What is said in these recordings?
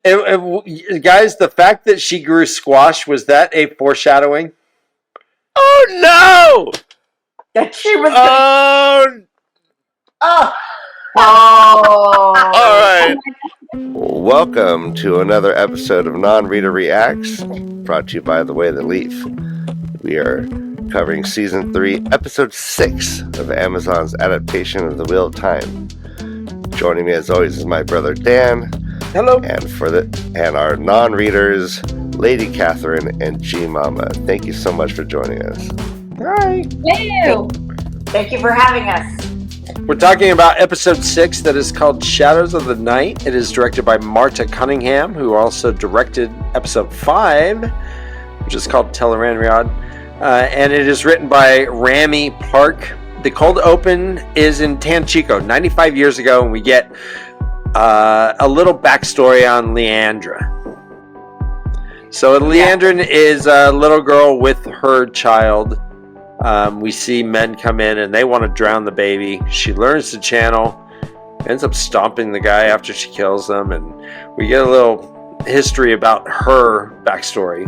Guys, the fact that she grew squash, was that a foreshadowing? Oh no! That she was. Oh. Oh. All right. Welcome to another episode of Non-Reader Reacts, brought to you by The Way of the Leaf. We are covering Season 3, Episode 6 of Amazon's adaptation of The Wheel of Time. Joining me as always is my brother Dan. Hello. And our non-readers, Lady Catherine and G Mama. Thank you so much for joining us. Hi. Thank you for having us. We're talking about episode 6 that is called Shadows of the Night. It is directed by Marta Cunningham, who also directed episode 5, which is called Tel'aran'rhiod. And it is written by Rami Park. The cold open is in Tanchico, 95 years ago, and we get a little backstory on Leandrin. So Leandrin is a little girl with her child. We see men come in and they want to drown the baby. She learns to channel, ends up stomping the guy after she kills them, and we get a little history about her backstory.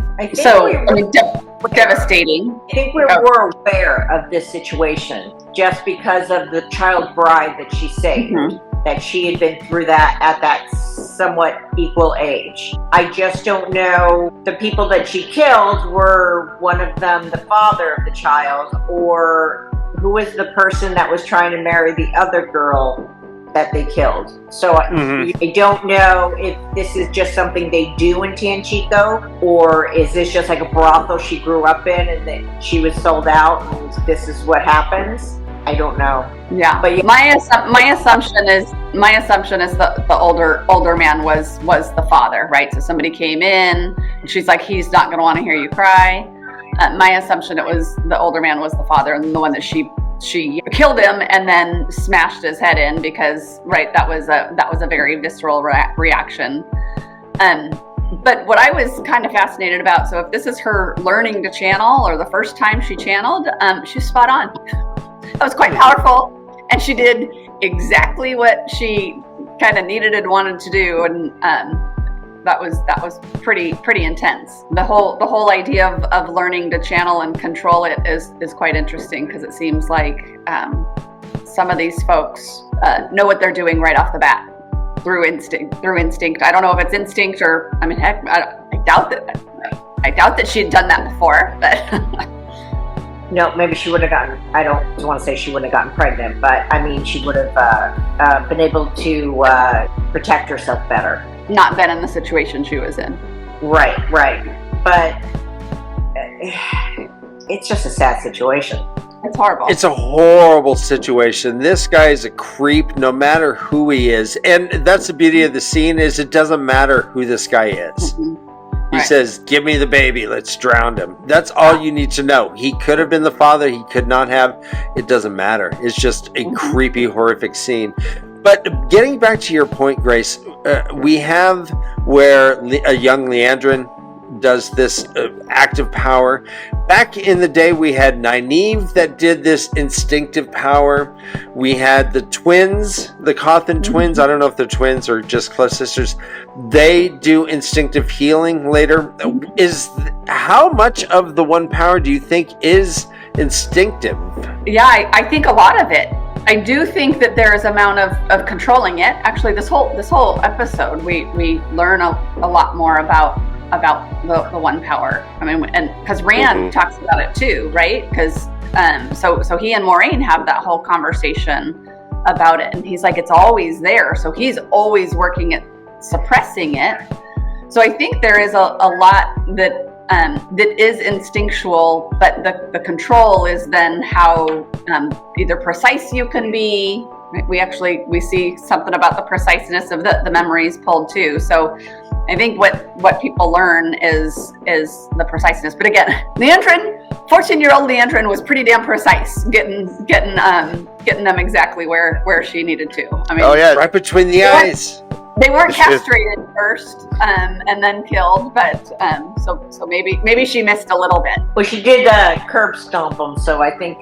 Devastating. I think we were aware of this situation just because of the child bride that she saved. Mm-hmm. That she had been through that at that somewhat equal age. I just don't know. The people that she killed, were one of them the father of the child, or who was the person that was trying to marry the other girl that they killed. So I don't know if this is just something they do in Tanchico, or is this just like a brothel she grew up in and then she was sold out and this is what happens? I don't know. Yeah, but my assumption is the older man was the father, right? So somebody came in, and she's like, he's not going to want to hear you cry. My assumption it was the older man was the father, and the one that she killed him and then smashed his head in because that was a very visceral reaction. But what I was kind of fascinated about, so if this is her learning to channel or the first time she channeled, she's spot on. That was quite powerful, and she did exactly what she kind of needed and wanted to do, and that was pretty intense. The whole idea of learning to channel and control it is quite interesting, because it seems like some of these folks know what they're doing right off the bat through instinct. I don't know if it's instinct or heck, I doubt that she had done that before, but. No, maybe she would have gotten, I don't want to say she wouldn't have gotten pregnant, but she would have been able to protect herself better. Not been in the situation she was in. Right. But it's just a sad situation. It's horrible. It's a horrible situation. This guy is a creep no matter who he is. And that's the beauty of the scene, is it doesn't matter who this guy is. Mm-hmm. He says, give me the baby, let's drown him. That's all you need to know. He could have been the father, he could not have. It doesn't matter. It's just a creepy, horrific scene. But getting back to your point, Grace, we have where a young Leandrin does this active power. Back in the day, we had Nynaeve that did this instinctive power. We had the twins, the Cawthon twins. I don't know if they're twins or just close sisters. They do instinctive healing later. How much of the one power do you think is instinctive? Yeah, I think a lot of it. I do think that there is amount of controlling it. Actually, this whole episode, we learn a lot more about the one power. And because Rand talks about it too, right? Because so he and Moiraine have that whole conversation about it, and he's like, it's always there. So he's always working at suppressing it. So I think there is a lot that is instinctual, but the control is then how either precise you can be. We see something about the preciseness of the memories pulled too. So I think what people learn is the preciseness. But again, Leandrin, 14-year-old Leandrin was pretty damn precise, getting them exactly where she needed to. Right between the eyes. They weren't castrated first and then killed, but so maybe she missed a little bit. Well, she did curb stomp them, so I think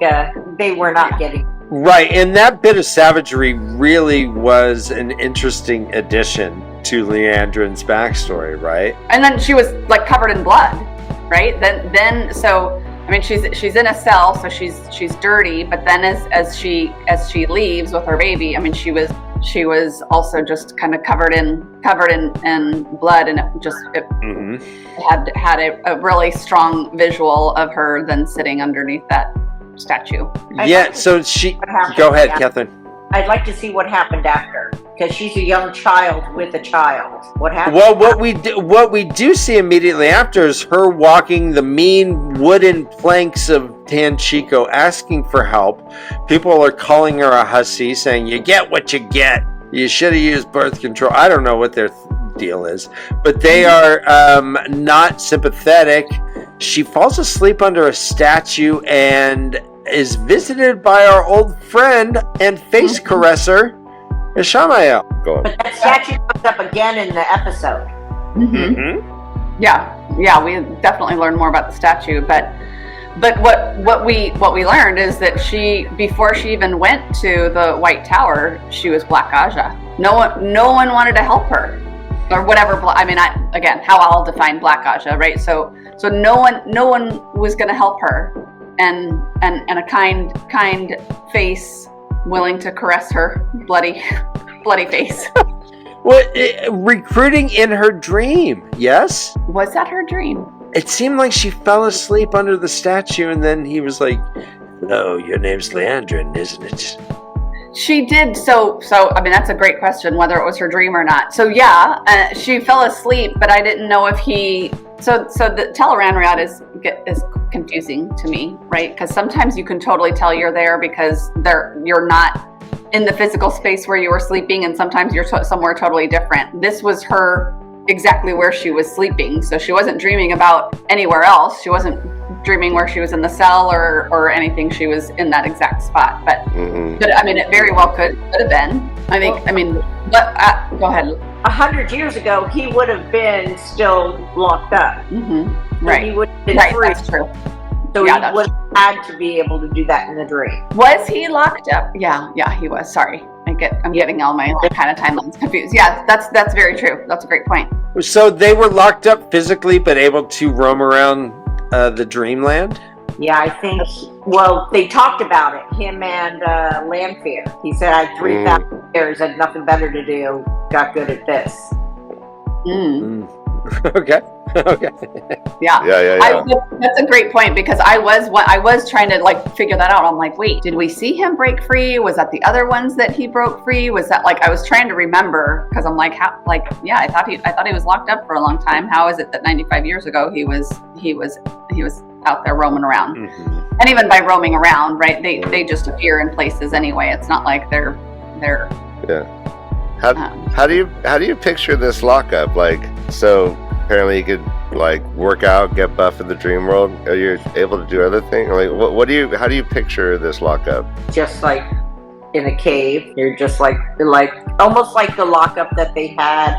they were not getting. Right, and that bit of savagery really was an interesting addition to Leandrin's backstory, right? And then she was like covered in blood, right? Then so I mean she's in a cell, so she's dirty. But then as she leaves with her baby, I mean she was also just kind of covered in blood, and it had a really strong visual of her then sitting underneath that statue. So she. Go ahead, Catherine. I'd like to see what happened after, because she's a young child with a child. What happened? Well, what we do see immediately after is her walking the mean wooden planks of Tanchico, asking for help. People are calling her a hussy, saying, "You get what you get. You should have used birth control." I don't know what their deal is, but they are not sympathetic. She falls asleep under a statue and is visited by our old friend and face caresser, Ishamael. But that statue comes up again in the episode. Yeah, we definitely learned more about the statue, but what we learned is that before she even went to the White Tower, she was Black Ajah. No one wanted to help her, or whatever. I mean, again, how I'll define Black Ajah, right? So no one was going to help her. And a kind face willing to caress her bloody face. What, recruiting in her dream? Yes. Was that her dream? It seemed like she fell asleep under the statue, and then he was like, "No, your name's Leandrin, isn't it?" She did. So I mean, that's a great question, whether it was her dream or not. So yeah, she fell asleep, but I didn't know if he. So the Teleranriad is confusing to me, right? Because sometimes you can totally tell you're there because you're not in the physical space where you were sleeping, and sometimes you're somewhere totally different. This was her exactly where she was sleeping, so she wasn't dreaming about anywhere else. She wasn't dreaming where she was in the cell or anything. She was in that exact spot. But I mean, it very well could have been. Go ahead. 100 years ago, he would have been still locked up. Right. He would have been free. That's true. So he would have had to be able to do that in the dream. Was he locked up? Yeah, he was. Sorry. I'm getting all my kind of timelines confused. Yeah, that's very true. That's a great point. So they were locked up physically, but able to roam around the dreamland? Yeah, I think, well, they talked about it, him and Lanfear. He said, I had 3,000 years, had nothing better to do, got good at this. Okay. Yeah. That's a great point, because I was trying to figure that out. I'm like, wait, did we see him break free? Was that the other ones that he broke free? Was that I was trying to remember, because I'm like, how? I thought he was locked up for a long time. How is it that 95 years ago he was out there roaming around? And even by roaming around, right? They just appear in places anyway. It's not like they're. Yeah. How do you picture this lockup? So apparently you could work out, get buff in the dream world. Are you able to do other things? How do you picture this lockup? Just in a cave. You're just almost like the lockup that they had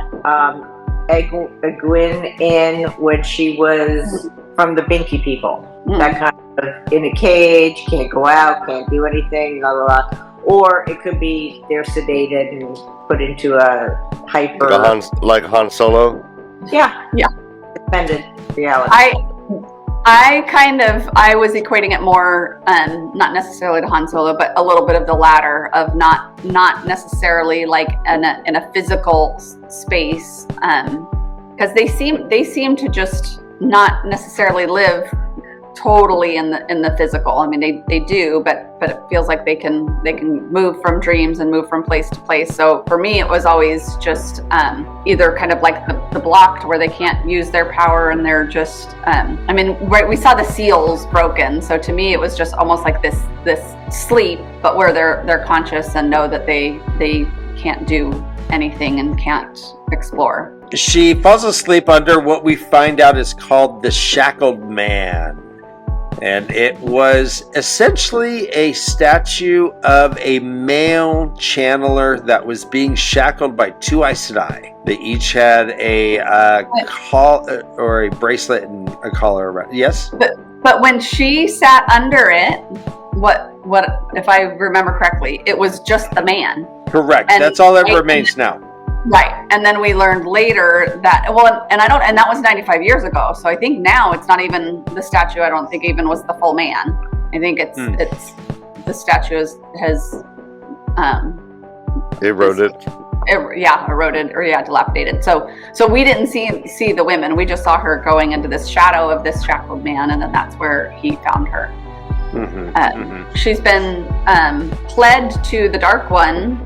Egwene in when she was from the Binky people. That kind of in a cage, can't go out, can't do anything, blah, blah, blah. Or it could be they're sedated and put into a hyper... Like Han Solo? Yeah. Suspended reality. I was equating it more, not necessarily to Han Solo, but a little bit of the latter of not necessarily in a physical space, because they seem to just not necessarily live totally in the physical. I mean, they do, but it feels like they can move from dreams and move from place to place. So for me, it was always just either kind of like the blocked, where they can't use their power and they're just we saw the seals broken. So to me, it was just almost like this sleep, but where they're conscious and know that they can't do anything and can't explore. She falls asleep under what we find out is called the Shackled Man. And it was essentially a statue of a male channeler that was being shackled by two Aes Sedai. They each had a or a bracelet and a collar around. Yes? But when she sat under it, what if I remember correctly, it was just the man. Correct. That's all that remains now. Right. And then we learned later that, and that was 95 years ago. So I think now it's not even the statue. I don't think even was the full man. I think it's the statue has eroded. Eroded or dilapidated. So we didn't see the women. We just saw her going into this shadow of this shackled man, and then that's where he found her. She's been pled to the Dark One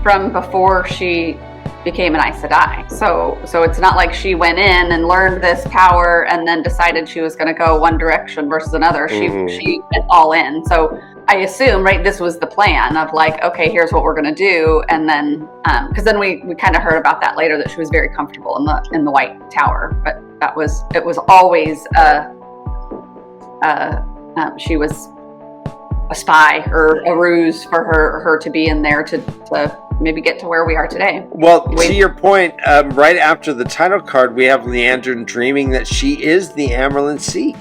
from before she became an Aes Sedai. So it's not like she went in and learned this power and then decided she was going to go one direction versus another. She went all in. So I assume, right, this was the plan of like, okay, here's what we're going to do. And then, because then we kind of heard about that later, that she was very comfortable in the White Tower. But it was always she was a spy or a ruse for her to be in there to maybe get to where we are today. Well, to your point, right after the title card, we have Leandrin dreaming that she is the Amyrlin Seat.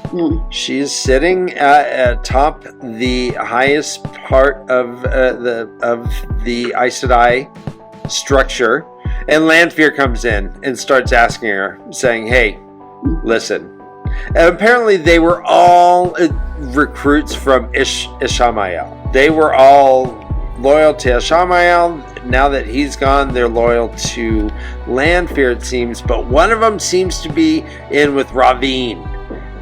She is sitting atop the highest part of the Aes Sedai structure, and Lanfear comes in and starts asking her, saying, "Hey, listen." And apparently, they were all recruits from Ishamael. They were all loyal to Ishamael. Now that he's gone, they're loyal to Lanfear, it seems. But one of them seems to be in with Ravine.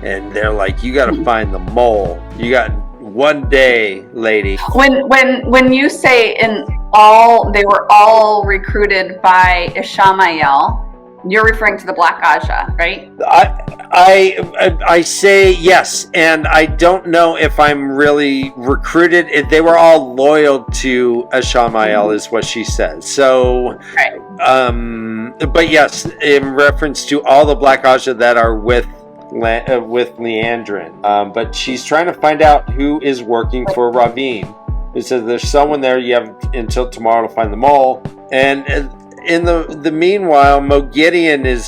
And they're like, you got to find the mole. You got one day, lady. When you say they were all recruited by Ishamael, you're referring to the Black Ajah, right? I say yes, and I don't know if I'm really recruited. They were all loyal to Ishamael, is what she says. So, but yes, in reference to all the Black Ajah that are with Leandrin. But she's trying to find out who is working for Ravine. It says there's someone there. You have until tomorrow to find the mole. And in the meanwhile, Moghedien is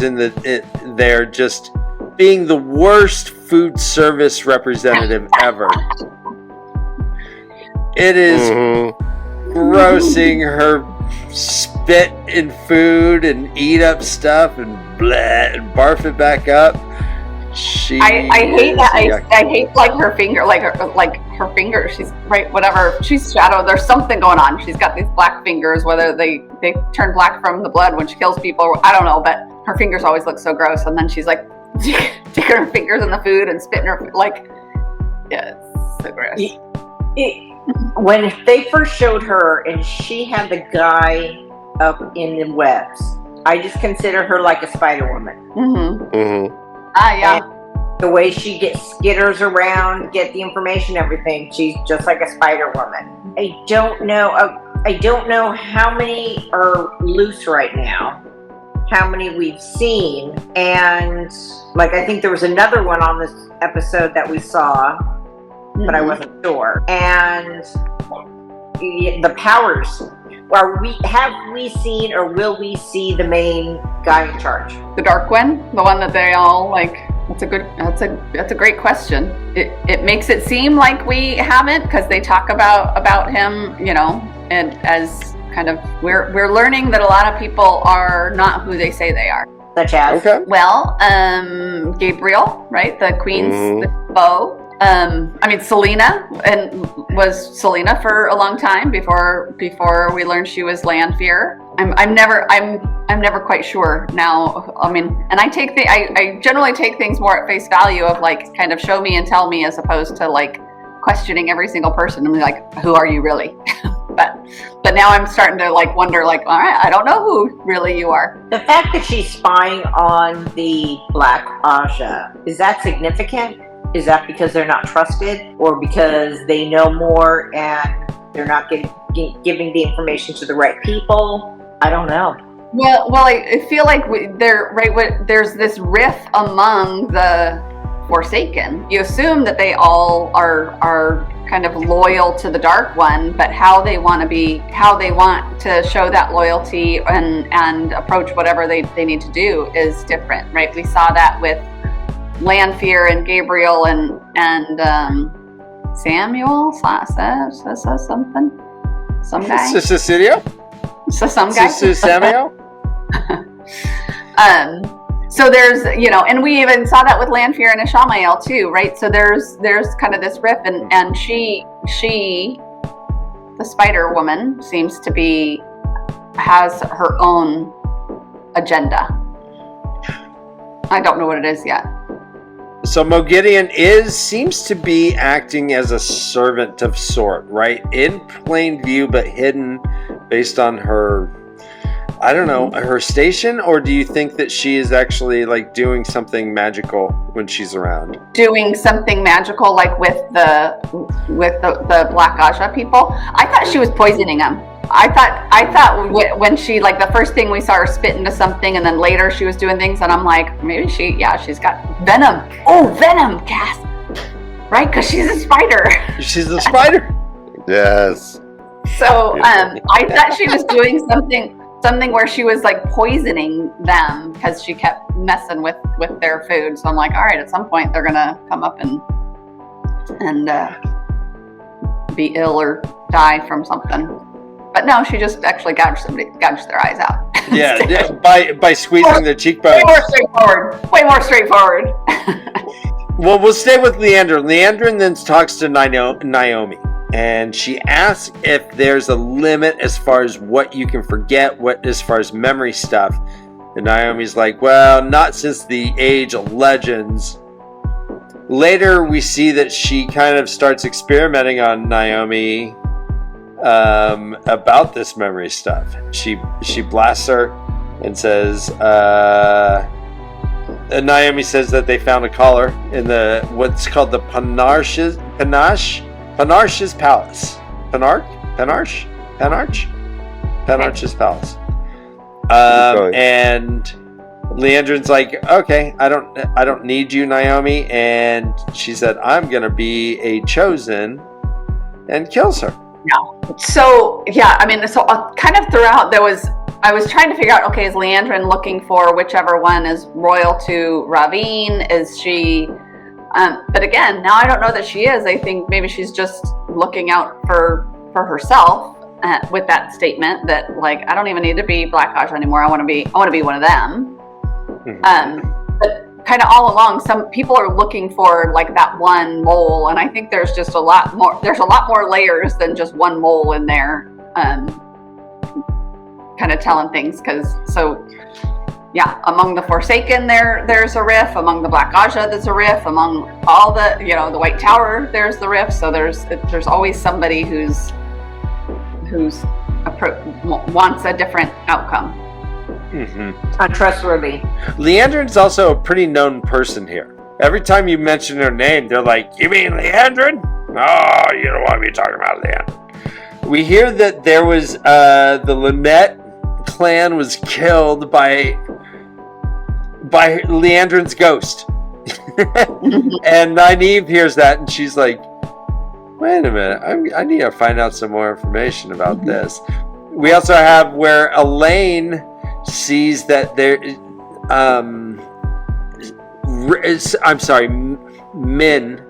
there just being the worst food service representative ever. It is grossing her spit in food and eat up stuff and barf it back up. I hate that. I hate like her finger, like her finger. She's right, whatever. She's shadow. There's something going on. She's got these black fingers. Whether they turn black from the blood when she kills people, I don't know. But her fingers always look so gross. And then she's like sticking her fingers in the food and spitting her it's so gross. When they first showed her and she had the guy up in the webs, I just consider her like a Spider Woman. Yeah. And the way she skitters around, get the information, everything, she's just like a Spider Woman. I don't know how many are loose right now, how many we've seen, and like I think there was another one on this episode that we saw, but I wasn't sure. And the powers. Have we seen or will we see the main guy in charge? The Dark One, the one that they all like. That's a great question. It makes it seem like we haven't, because they talk about him, and as kind of we're learning that a lot of people are not who they say they are. Such as? Okay. Well, Gabriel, right? The Queen's bow. Selena, and was Selena for a long time before we learned she was Lanfear. I'm never quite sure now. And I generally take things more at face value of like kind of show me and tell me, as opposed to like questioning every single person and be like, who are you really? But now I'm starting to like wonder, like, all right, I don't know who really you are. The fact that she's spying on the Black Ajah, is that significant? Is that because they're not trusted, or because they know more and they're not giving the information to the right people? I don't know. Well, I feel like there's this rift among the Forsaken. You assume that they all are kind of loyal to the Dark One, but how they want to show that loyalty and approach whatever they need to do is different, right? We saw that with Lanfear and Gabriel and Samuel says something. Some guy. Cecilia? So some guys. Samuel? So there's, and we even saw that with Leandrin and Ishamael too, right? So there's kind of this riff, and she, the spider woman, seems to has her own agenda. I don't know what it is yet. So Mogideon seems to be acting as a servant of sort, right? In plain view, but hidden based on her, I don't know, her station? Or do you think that she is actually like doing something magical when she's around? Doing something magical, like with the Black Ajah people? I thought she was poisoning them. I thought when she, like, the first thing we saw her spit into something, and then later she was doing things, and I'm like, maybe she's got venom. Oh, venom, Cass. Right? Because she's a spider. She's a spider. Yes. So I thought she was doing something where she was like poisoning them because she kept messing with their food. So I'm like, all right, at some point they're gonna come up and be ill or die from something. But no, she just actually gouged their eyes out. Yeah, by squeezing their cheekbones. Way more straightforward. Well, we'll stay with Leandrin. Leandrin then talks to Naomi, and she asks if there's a limit as far as what you can forget, as far as memory stuff. And Naomi's like, well, not since the age of legends. Later, we see that she kind of starts experimenting on Naomi about this memory stuff. She blasts her and says, and Naomi says that they found a collar in what's called the Panarch's palace. Panarch's palace. And Leandrin's like, okay, I don't need you, Naomi. And she said, I'm gonna be a chosen, and kills her. No. So yeah, I mean, so kind of throughout I was trying to figure out, okay, is Leandrin looking for whichever one is royal to Ravine? Is she? But again, now I don't know that she is. I think maybe she's just looking out for herself with that statement that, like, I don't even need to be Black Ajah anymore. I want to be one of them. But kind of all along, some people are looking for like that one mole, and I think there's just a lot more. There's a lot more layers than just one mole in there. Kind of telling things, among the Forsaken there's a riff, among the Black Ajah there's a riff, among all the the White Tower there's the riff. So there's always somebody who's wants a different outcome. Untrustworthy. Leandrin's also a pretty known person here. Every time you mention her name, they're like, you mean Leandrin? Oh, you don't want me talking about Leandrin. We hear that there was the Lynette clan was killed by Leandrin's ghost. And Nynaeve hears that, and she's like, wait a minute, I need to find out some more information about this. We also have where Elaine sees that there Min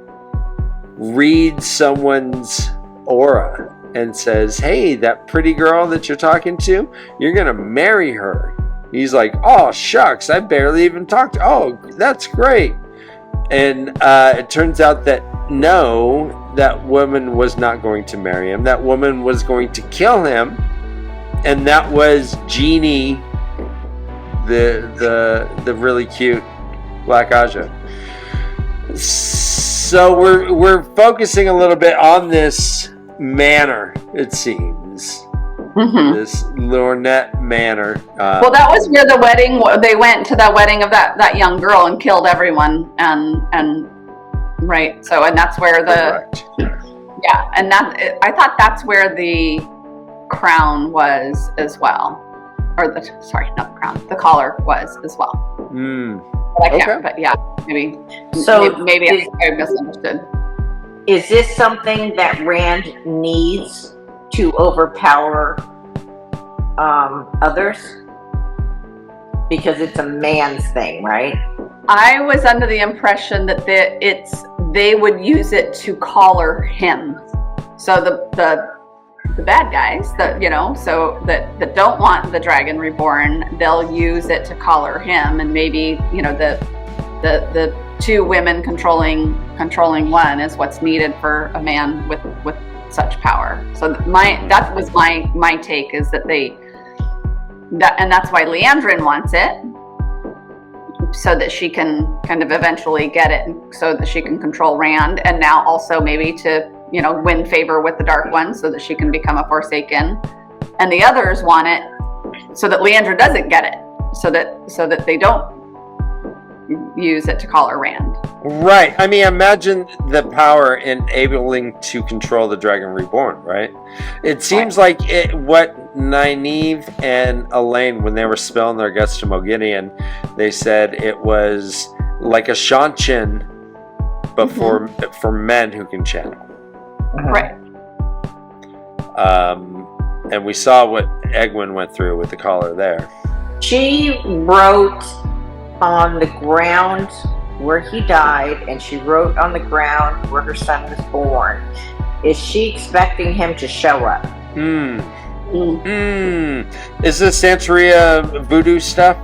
reads someone's aura and says, hey, that pretty girl that you're talking to, you're gonna marry her. He's like, oh shucks, I barely even talked. Oh, that's great. And it turns out that no, that woman was not going to marry him. That woman was going to kill him, and that was Jeannie, the really cute Black Ajah. So we're focusing a little bit on this manor, it seems. This Lornette manor. Well, that was where the wedding. They went to the wedding of that young girl and killed everyone, and right. So, and that's where and that I thought that's where the crown was as well, or not the crown, the collar was as well. But I can't. But yeah, maybe. So maybe I misunderstood. Is this something that Rand needs to overpower others? Because it's a man's thing, right? I was under the impression that they would use it to collar him. So the bad guys that, so that don't want the dragon reborn, they'll use it to collar him, and maybe, the two women controlling one is what's needed for a man with such power. So that was my take, is that and that's why Leandrin wants it, so that she can kind of eventually get it, so that she can control Rand, and now also maybe to win favor with the Dark One, so that she can become a Forsaken. And the others want it so that Leandrin doesn't get it, so that they don't use it to collar Rand. Right. I mean, imagine the power enabling to control the Dragon Reborn, right? It seems like what Nynaeve and Elaine, when they were spelling their guts to Moghedien, they said it was like a Shanchin, but for men who can channel. Right. And we saw what Egwene went through with the collar there. She wrote on the ground where he died, and she wrote on the ground where her son was born. Is she expecting him to show up? Is this Santeria voodoo stuff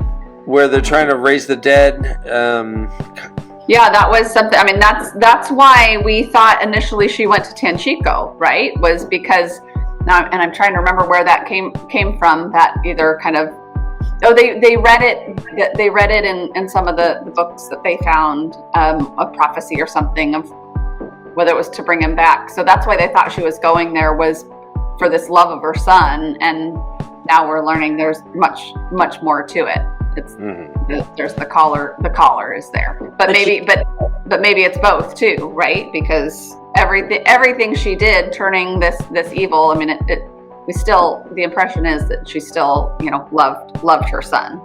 where they're trying to raise the dead? Yeah, that was something. I mean, that's why we thought initially she went to Tanchico, right? Was because now, and I'm trying to remember where that came from. That either kind of, they read it. They read it in some of the books that they found, a prophecy or something of whether it was to bring him back. So that's why they thought she was going there, was for this love of her son. And now we're learning there's much more to it. It's there's the collar. The collar is there, but maybe it's both too, right? Because everything she did, turning this evil. I mean, we still, the impression is that she still, loved her son,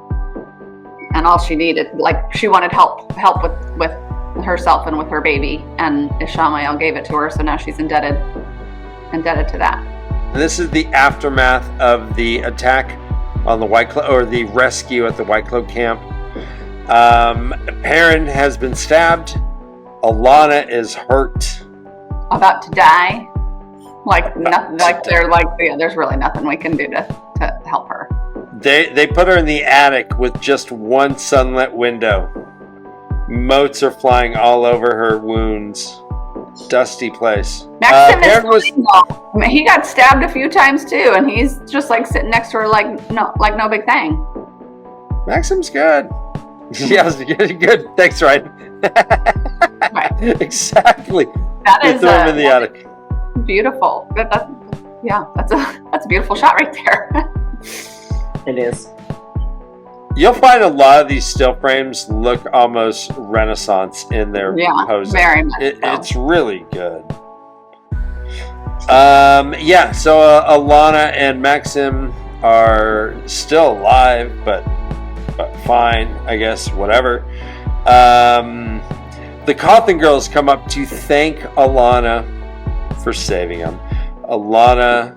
and all she needed, like, she wanted help with herself and with her baby, and Ishamael gave it to her, so now she's indebted to that. And this is the aftermath of the attack on the White Cloak, or the rescue at the White Cloak camp. Perrin has been stabbed. Alana is hurt, about to die. There's really nothing we can do to help her. They put her in the attic with just one sunlit window. Motes are flying all over her wounds. Dusty place. Maxim he got stabbed a few times too, and he's just like sitting next to her like no big thing. Maxim's good. Yeah, good. Thanks, Ryan. Right. Exactly. That is throw him in the attic. Beautiful. That's a beautiful shot right there. It is. You'll find a lot of these still frames look almost Renaissance in their posing. Very much. It's really good. So Alana and Maxim are still alive, but fine, I guess, whatever. The Cawthon girls come up to thank Alana for saving them. Alana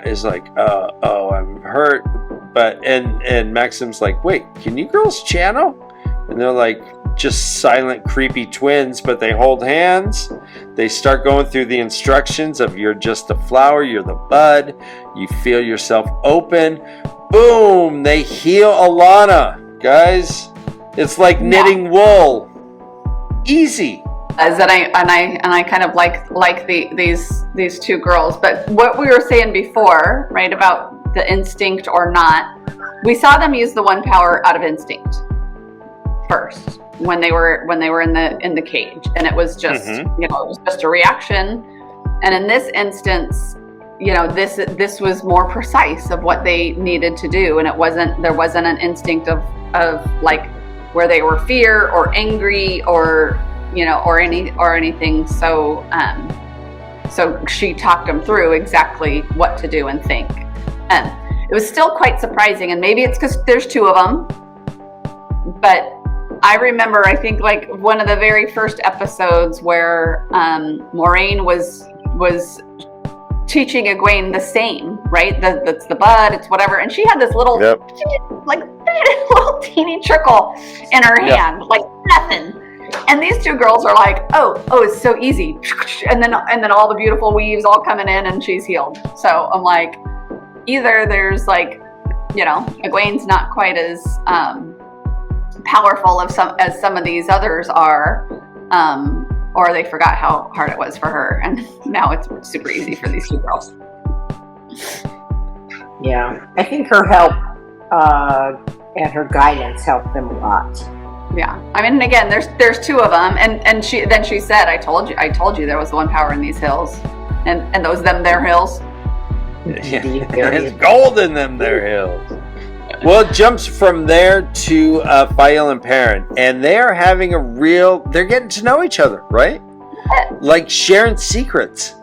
is like, oh, I'm hurt. And Maxim's like, wait, can you girls channel? And they're like, just silent, creepy twins, but they hold hands. They start going through the instructions of, you're just a flower, you're the bud, you feel yourself open. Boom! They heal Alana, guys. It's like knitting wool. Easy. I kind of like these two girls. But what we were saying before, right, about the instinct or not, we saw them use the one power out of instinct first when they were in the cage, and it was just it was just a reaction. And in this instance, this was more precise of what they needed to do, and there wasn't an instinct of like where they were fear or angry or anything. So she talked them through exactly what to do and think. And it was still quite surprising, and maybe it's because there's two of them, but I remember, I think, like one of the very first episodes where Moraine was teaching Egwene the same, right? That's the bud, it's whatever, and she had this little little teeny trickle in her hand, like nothing. And these two girls are like, oh, it's so easy. And then all the beautiful weaves all coming in and she's healed. So I'm like, either there's like, Egwene's not quite as powerful as some of these others are, or they forgot how hard it was for her. And now it's super easy for these two girls. Yeah, I think her help and her guidance helped them a lot. Yeah, I mean, again, there's two of them, and she said, I told you there was one power in these hills, and those their hills. There's gold in them their hills. Well, it jumps from there to Faile and Perrin, and they are having they're getting to know each other, right? Like sharing secrets.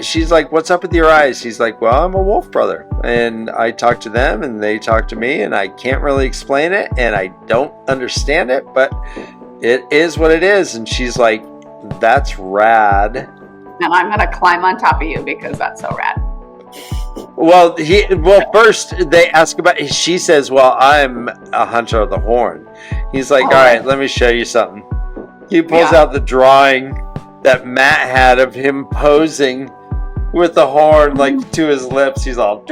She's like, what's up with your eyes? He's like, well, I'm a wolf brother, and I talk to them and they talk to me, and I can't really explain it and I don't understand it, but it is what it is. And she's like, that's rad. And I'm gonna climb on top of you because that's so rad. Well, first they ask about, she says, well, I'm a hunter of the horn. He's like, all right, let me show you something. He pulls out the drawing that Matt had of him posing with the horn like to his lips. He's all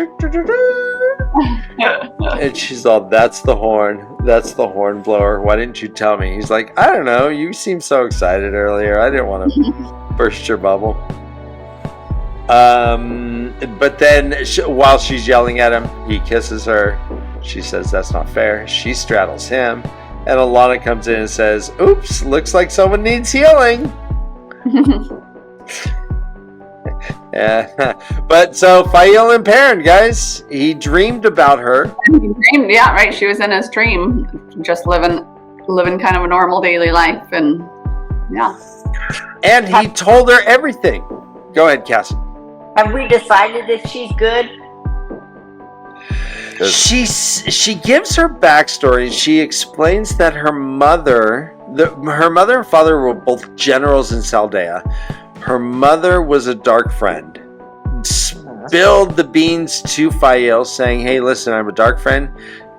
and she's all, that's the horn blower, why didn't you tell me? He's like, I don't know, you seemed so excited earlier, I didn't want to burst your bubble. But then while she's yelling at him, he kisses her. She says that's not fair. She straddles him, and Alana comes in and says, oops, looks like someone needs healing. Yeah. But so Faile and Perrin, guys, he dreamed about her. Yeah, right. She was in his dream, just living kind of a normal daily life, and yeah. And he told her everything. Go ahead, Cassie. Have we decided if she's good? She gives her backstory. She explains that her mother and father were both generals in Saldea. Her mother was a dark friend. Spilled the beans to Faile, saying, hey, listen, I'm a dark friend.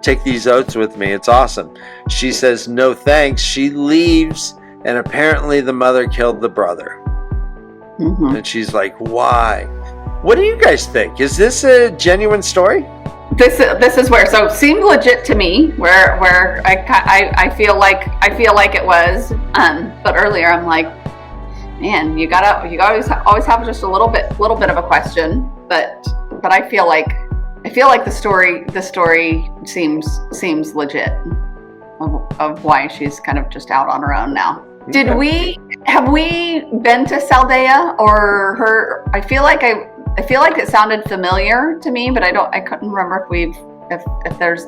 Take these oats with me. It's awesome. She says, no thanks. She leaves, and apparently the mother killed the brother. Mm-hmm. And she's like, why? What do you guys think? Is this a genuine story? This is where, so it seemed legit to me, where I feel like it was, but earlier I'm like, man, you always have just a little bit of a question, but I feel like the story seems legit of why she's kind of just out on her own now. Okay. Have we been to Saldea or her? I feel like it sounded familiar to me, but I couldn't remember if there's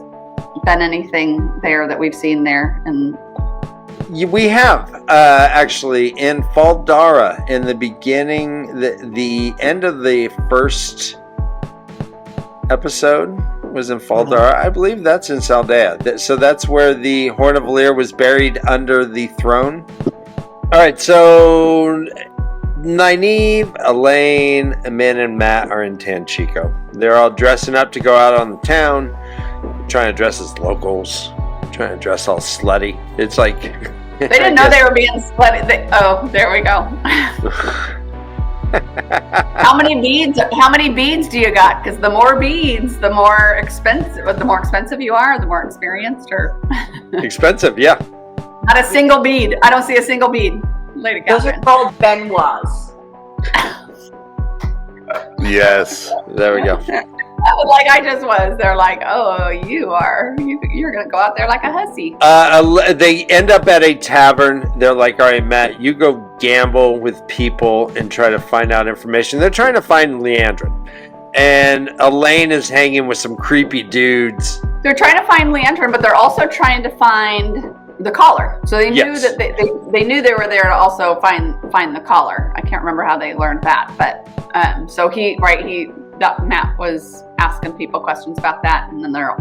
been anything there that we've seen there. And we have actually in Faldara, in the beginning, the end of the first episode was in Faldara. I believe that's in Saldea. So that's where the Horn of Valyr was buried under the throne. All right, so Nynaeve, Elaine, Min, and Matt are in Tanchico. They're all dressing up to go out on the town, trying to dress as locals, trying to dress all slutty. It's like they didn't know they were being slutty. There we go. How many beads do you got? Because the more beads, the more expensive you are, the more experienced or expensive, yeah. Not a single bead. I don't see a single bead. Lady Those are called Benoits. Yes. There we go. Like I just was. They're like, oh, you're going to go out there like a hussy. They end up at a tavern. They're like, all right, Matt, you go gamble with people and try to find out information. They're trying to find Leandrin. And Elaine is hanging with some creepy dudes. They're trying to find Leandrin, but they're also trying to find the collar. So they knew that they knew they were there to also find the collar. I can't remember how they learned that, but so Matt was asking people questions about that, and then they're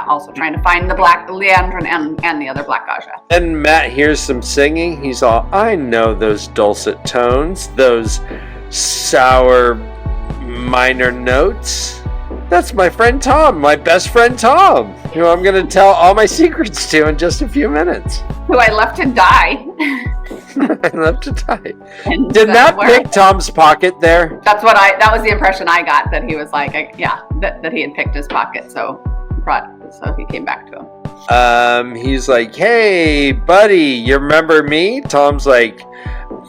also trying to find the black Leandrin and the other black Ajah. And Matt hears some singing. He's all, I know those dulcet tones, those sour minor notes. That's my friend Tom, my best friend Tom, who I'm going to tell all my secrets to in just a few minutes. Who I left to die. I left to die. And Did Matt pick Tom's pocket there? That was the impression I got, that he was like, that he had picked his pocket, so he came back to him. He's like, hey, buddy, you remember me? Tom's like,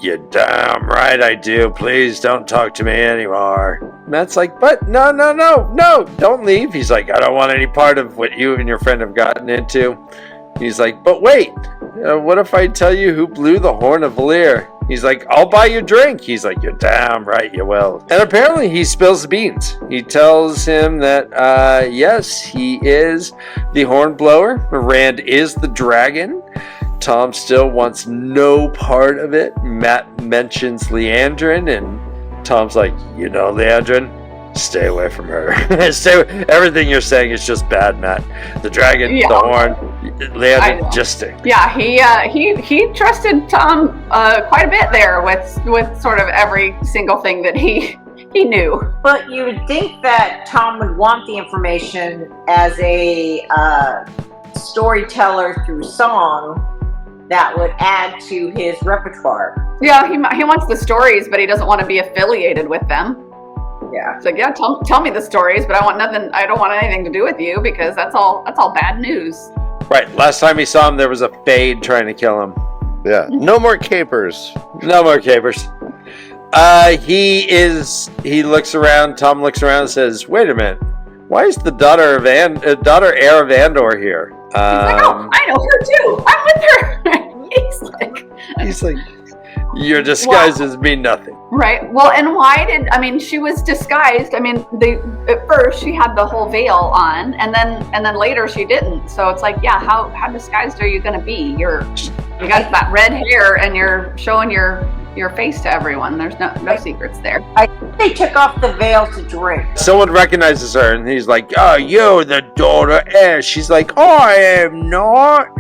you're damn right I do. Please don't talk to me anymore. Matt's like, but no, don't leave. He's like, I don't want any part of what you and your friend have gotten into. He's like, but wait, what if I tell you who blew the horn of Valir? He's like, I'll buy you a drink. He's like, you're damn right you will. And apparently he spills the beans. He tells him that, yes, he is the horn blower. Rand is the dragon. Tom still wants no part of it. Matt mentions Leandrin, and Tom's like, you know, Leandrin, stay away from her. Everything you're saying is just bad, Matt. The dragon, the horn, Leandrin, just stay. Yeah, he trusted Tom quite a bit there with sort of every single thing that he knew. But you would think that Tom would want the information as a storyteller through song that would add to his repertoire. Yeah, he wants the stories, but he doesn't want to be affiliated with them. Yeah, it's like, yeah, tell me the stories, but I want nothing. I don't want anything to do with you, because that's all bad news. Right. Last time he saw him, there was a fade trying to kill him. Yeah. No more capers. No more capers. He looks around. Tom looks around and says, "Wait a minute. Why is the daughter heir of Andor here?" He's like, oh, I know her too. I'm with her. He's like, your disguises mean nothing. Right. Well, and she was disguised. I mean, at first she had the whole veil on, and then later she didn't. So it's like, yeah, how disguised are you going to be? You got that red hair, and you're showing your face to everyone. There's no secrets there. I think they took off the veil to drink. Someone recognizes her, and he's like, oh, you're the daughter heir. She's like, I am not.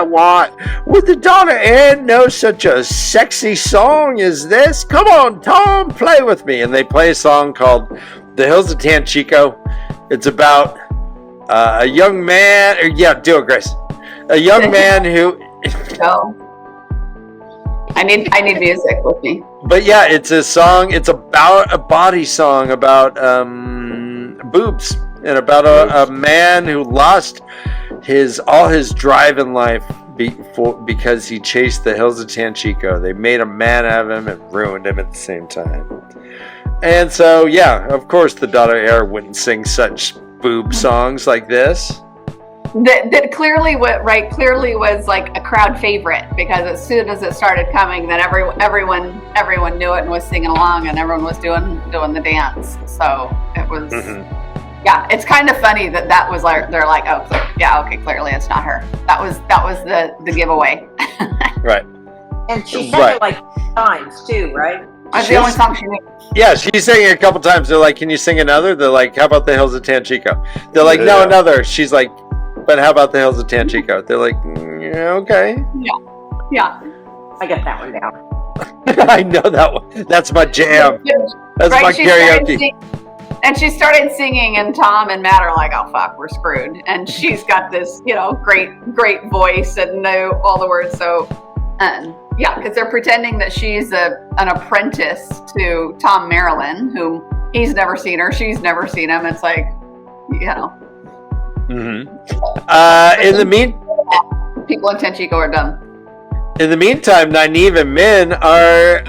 What? Would the daughter heir know such a sexy song as this? Come on, Tom, play with me. And they play a song called The Hills of Tanchico. It's about a young man. Do it, Grace. A young man who... No. I need music with me. But yeah, it's a song. It's about a body song about boobs, and about a man who lost all his drive in life because he chased the hills of Tanchico. They made a man out of him and ruined him at the same time. And so, yeah, of course, the daughter heir wouldn't sing such boob songs like this. That clearly was like a crowd favorite, because as soon as it started coming, then everyone knew it and was singing along, and everyone was doing the dance. So it was, yeah, it's kind of funny that was like, they're like, oh, okay, clearly it's not her. That was the giveaway. Right. And she sang it like times too, right? That's the only song she knew. Yeah, she's singing it a couple times. They're like, can you sing another? They're like, how about the hills of Tanchico? They're like, no, another. She's like, but how about the hills of Tanchico? They're like, yeah, okay. Yeah. I got that one down. I know that one. That's my jam. That's my karaoke. And she started singing, and Tom and Matt are like, oh, fuck, we're screwed. And she's got this, great voice and know all the words. So, yeah, because they're pretending that she's an apprentice to Tom Marilyn, who he's never seen her. She's never seen him. It's like, Mm-hmm. In the people in Tanchico are dumb. In the meantime, Nynaeve and Min are,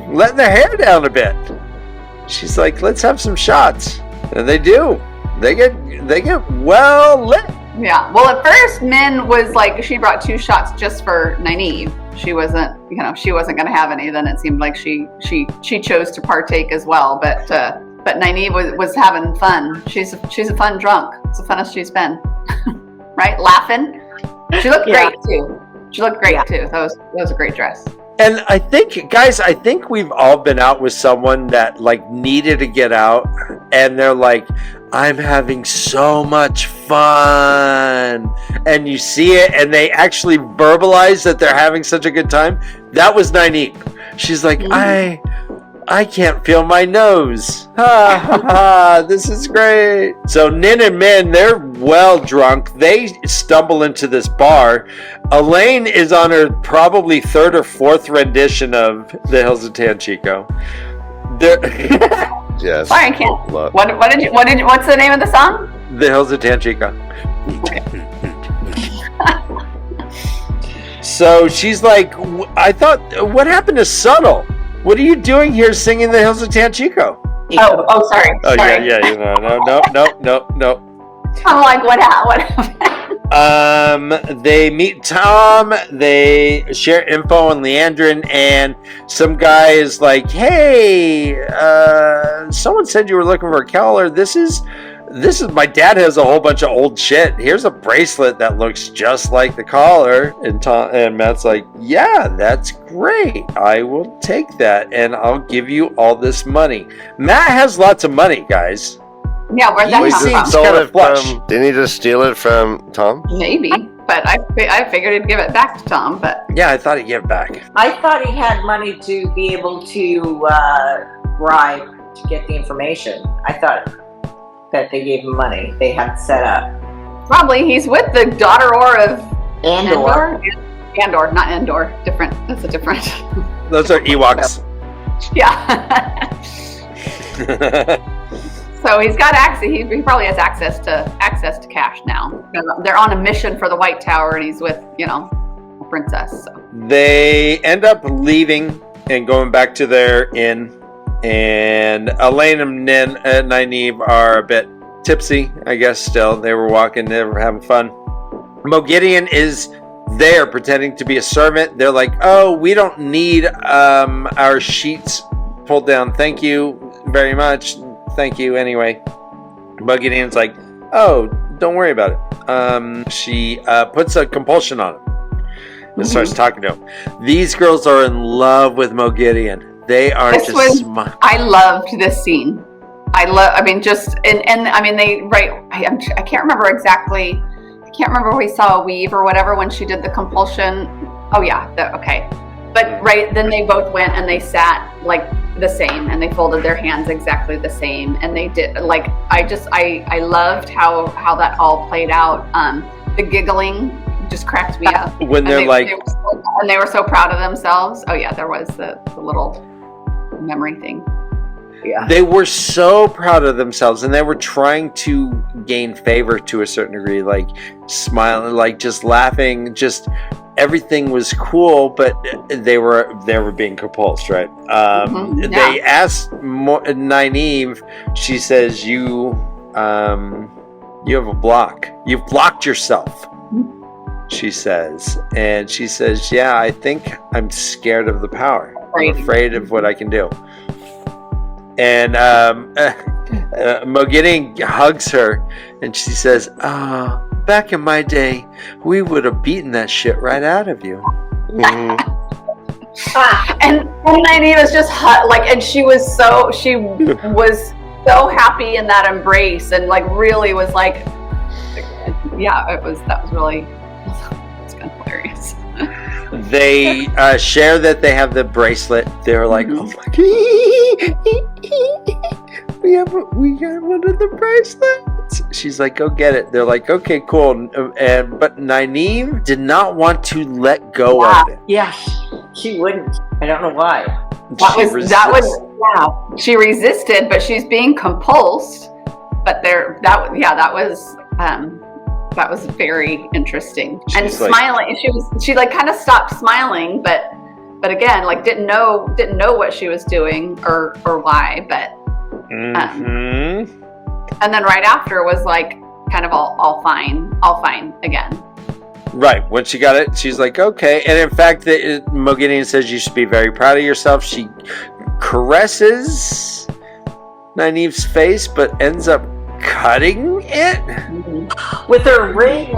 letting their hair down a bit. She's like, let's have some shots, and they do. They get well lit. Yeah. Well, at first, Min was like, she brought 2 shots just for Nynaeve. She wasn't going to have any. Then it seemed like she chose to partake as well, But Nynaeve was having fun. She's a fun drunk. It's the funnest she's been. Right? Laughing. She looked great too. That was a great dress. And I think, guys, we've all been out with someone that like needed to get out, and they're like, I'm having so much fun. And you see it, and they actually verbalize that they're having such a good time. That was Nynaeve. She's like, I can't feel my nose. Ha ha ha, this is great. So Nin and Min, they're well drunk. They stumble into this bar. Elaine is on her probably third or fourth rendition of The Hills of Tanchico. Yes. Sorry, I can't. What's the name of the song? The Hills of Tanchico. So she's like, I thought, what happened to Subtle? What are you doing here singing The Hills of Tanchico? Oh, sorry. Oh, sorry. yeah, no. I'm like, what happened? They meet Tom, they share info on Leandrin, and some guy is like, hey, someone said you were looking for a collar. This is my dad has a whole bunch of old shit. Here's a bracelet that looks just like the collar. And Matt's like, yeah, that's great. I will take that and I'll give you all this money. Matt has lots of money, guys. Yeah, where'd that come from? Didn't he just steal it from Tom? Maybe, but I figured he'd give it back to Tom. But yeah, I thought he'd give it back. I thought he had money to be able to bribe to get the information. I thought that they gave him money. They had set up. Probably he's with the daughter of Andor. Andor, not Endor. Different. That's a different. Those are Ewoks. Yeah. So he's got access. He probably has access to cash now. They're on a mission for the White Tower, and he's with a princess. So. They end up leaving and going back to their inn, and Elaine and Nynaeve are a bit tipsy, I guess. Still, they were walking, they were having fun. Mogideon is there pretending to be a servant. They're like, oh, we don't need our sheets pulled down. Thank you very much. Thank you anyway. Mogideon's like, oh, don't worry about it. She puts a compulsion on him and starts talking to him. These girls are in love with Mogideon. They are I loved this scene. They I can't remember exactly. I can't remember if we saw a weave or whatever when she did the compulsion. Oh yeah, okay. But then they both went and they sat like the same, and they folded their hands exactly the same, and they did like I loved how that all played out. The giggling just cracked me up when they were so proud of themselves. Oh yeah, there was the little memory thing. Yeah, they were so proud of themselves, and they were trying to gain favor to a certain degree, like smiling, like just laughing, just. Everything was cool, but they were being compulsed, right? They asked Nynaeve. She says, "You have a block. You've blocked yourself." She says, and she says, "Yeah, I think I'm scared of the power. I'm afraid of what I can do." And Mogideon hugs her, and she says, back in my day, we would have beaten that shit right out of you. And Nynaeve was just and she was so happy in that embrace, and like really was like, yeah, that was really, it's kind of hilarious. They share that they have the bracelet. They're like, oh my, we got one of the bracelets. She's like, go get it. They're like, okay, cool. But Nynaeve did not want to let go of it. Yeah, she wouldn't. I don't know why. She resisted, but she's being compulsed. But that was very interesting. She's and smiling. She kind of stopped smiling, but again, like didn't know what she was doing or why, but. And then right after was like kind of all fine again. Right. When she got it, she's like, okay. And in fact, Mogideon says you should be very proud of yourself. She caresses Nynaeve's face, but ends up cutting it with her ring,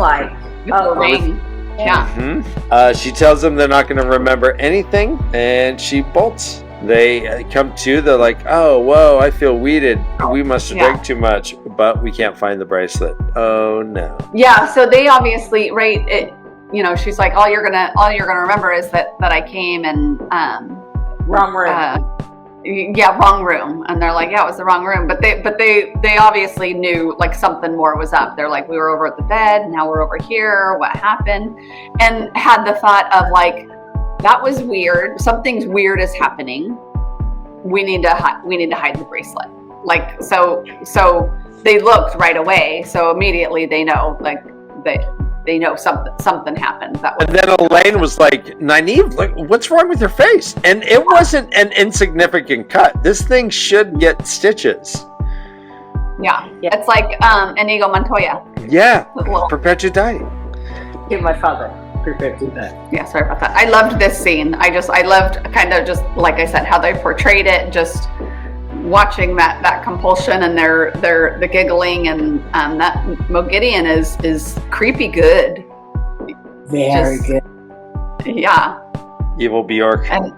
ring. Yeah. She tells them they're not going to remember anything, and she bolts. They come to, they're like, oh, whoa, I feel weeded. We must have drank too much, but we can't find the bracelet. Oh, no. Yeah, so they obviously, she's like, all you're gonna remember is that I came and... wrong room. yeah, wrong room. And they're like, yeah, it was the wrong room. But they obviously knew like something more was up. They're like, we were over at the bed, now we're over here. What happened? And had the thought of like, that was weird. Something's weird is happening. We need to hide the bracelet. Like, so they looked right away. So immediately they know, like they know something happened. And then Elaine was like, Nynaeve, like, what's wrong with your face? And it wasn't an insignificant cut. This thing should get stitches. Yeah. It's like Inigo Montoya. Yeah, prepared to die. Give my father. Prepared to die. Yeah, sorry about that. I loved this scene. I loved kind of just, like I said, how they portrayed it, just watching that compulsion and the giggling, and that Mogideon is creepy good. Very good. Yeah. Evil Bjork. And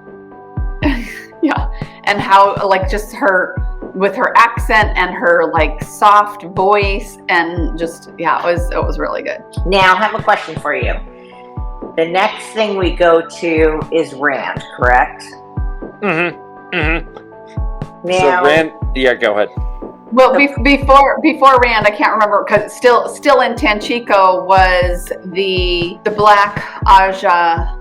yeah. And how like just her with her accent and her like soft voice, and just it was really good. Now I have a question for you. The next thing we go to is Rand, correct? Now, so Rand, yeah, go ahead. Well, before Rand, I can't remember, because still in Tanchico was the black Ajah.